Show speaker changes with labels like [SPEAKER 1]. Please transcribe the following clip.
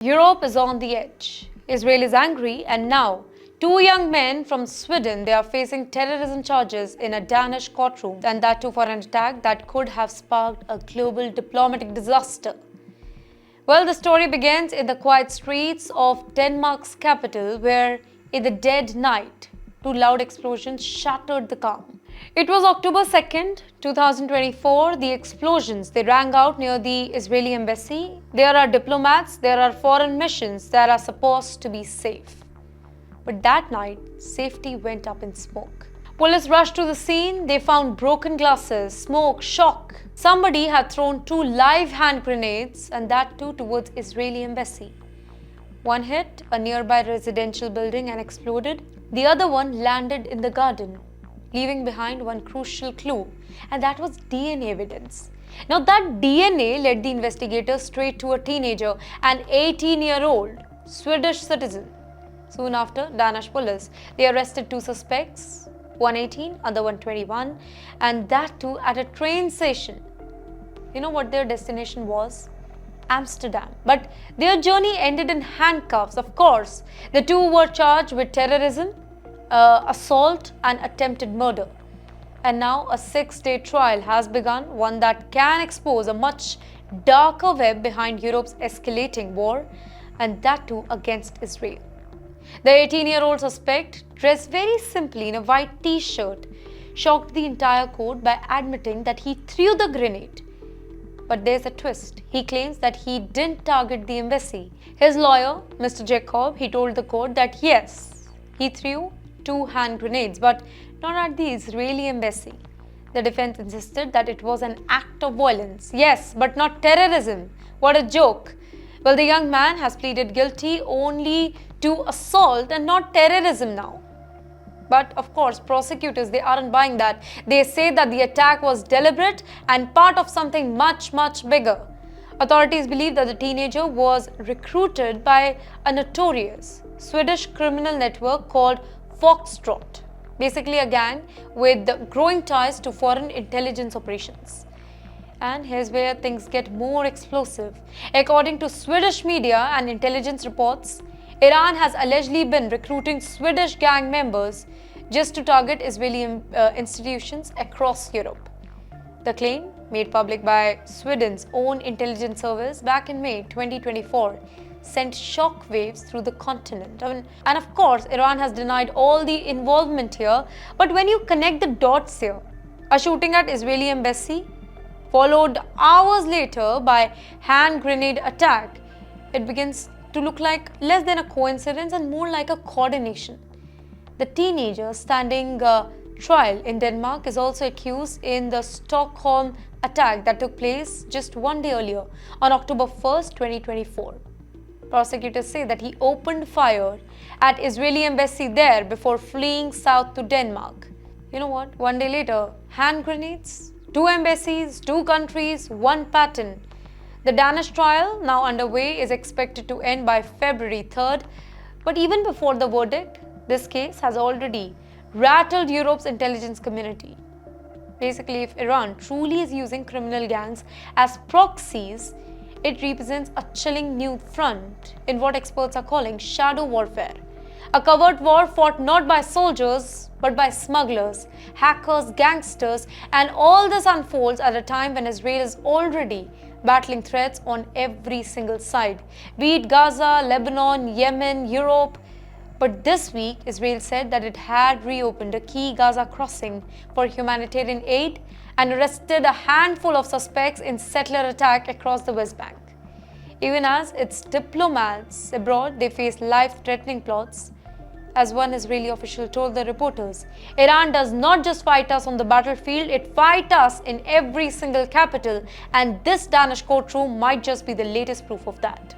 [SPEAKER 1] Europe is on the edge. Israel is angry, and now two young men from Sweden, they are facing terrorism charges in a Danish courtroom, and that too for an attack that could have sparked a global diplomatic disaster. Well, the story begins in the quiet streets of Denmark's capital, where in the dead night, two loud explosions shattered the calm. It was October 2nd, 2024. The explosions, they rang out near the Israeli embassy. There are diplomats, there are foreign missions that are supposed to be safe. But that night, safety went up in smoke. Police rushed to the scene. They found broken glasses, smoke, shock. Somebody had thrown two live hand grenades, and that too towards Israeli embassy. One hit a nearby residential building and exploded. The other one landed in the garden, leaving behind one crucial clue, and that was DNA evidence. Now that DNA led the investigators straight to a teenager, an 18-year-old Swedish citizen. Soon after, Danish police, they arrested two suspects, one 18, other one 21, and that too at a train station. You know what their destination was? Amsterdam. But their journey ended in handcuffs. Of course, the two were charged with terrorism, assault and attempted murder. And now a 6-day trial has begun, one that can expose a much darker web behind Europe's escalating war, and that too against Israel. The 18-year-old suspect, dressed very simply in a white t-shirt, shocked the entire court by admitting that he threw the grenade. But there's a twist. He claims that he didn't target the embassy. His lawyer, Mr. Jacob, he told the court that yes, he threw two hand grenades, but not at the Israeli embassy. The defense insisted that it was an act of violence. Yes, but not terrorism. What a joke. Well, the young man has pleaded guilty only to assault and not terrorism now. But of course, prosecutors, they aren't buying that. They say that the attack was deliberate and part of something much, much bigger. Authorities believe that the teenager was recruited by a notorious Swedish criminal network called Foxtrot, basically a gang with growing ties to foreign intelligence operations. And here's where things get more explosive. According to Swedish media and intelligence reports, Iran has allegedly been recruiting Swedish gang members just to target Israeli institutions across Europe. The claim, made public by Sweden's own intelligence service back in May 2024, sent shockwaves through the continent. And of course, Iran has denied all the involvement here. But when you connect the dots here, a shooting at Israeli embassy, followed hours later by hand grenade attack, it begins to look like less than a coincidence and more like a coordination. The teenager standing trial in Denmark is also accused in the Stockholm attack that took place just one day earlier on October 1st, 2024. Prosecutors say that he opened fire at Israeli embassy there before fleeing south to Denmark. You know what? One day later, hand grenades, two embassies, two countries, one pattern. The Danish trial, now underway, is expected to end by February 3rd. But even before the verdict, this case has already rattled Europe's intelligence community. Basically, if Iran truly is using criminal gangs as proxies, it represents a chilling new front in what experts are calling shadow warfare. A covert war fought not by soldiers, but by smugglers, hackers, gangsters, and all this unfolds at a time when Israel is already battling threats on every single side, be it Gaza, Lebanon, Yemen, Europe. But this week, Israel said that it had reopened a key Gaza crossing for humanitarian aid and arrested a handful of suspects in settler attack across the West Bank. Even as its diplomats abroad, they face life-threatening plots. As one Israeli official told the reporters, Iran does not just fight us on the battlefield, it fights us in every single capital, and this Danish courtroom might just be the latest proof of that.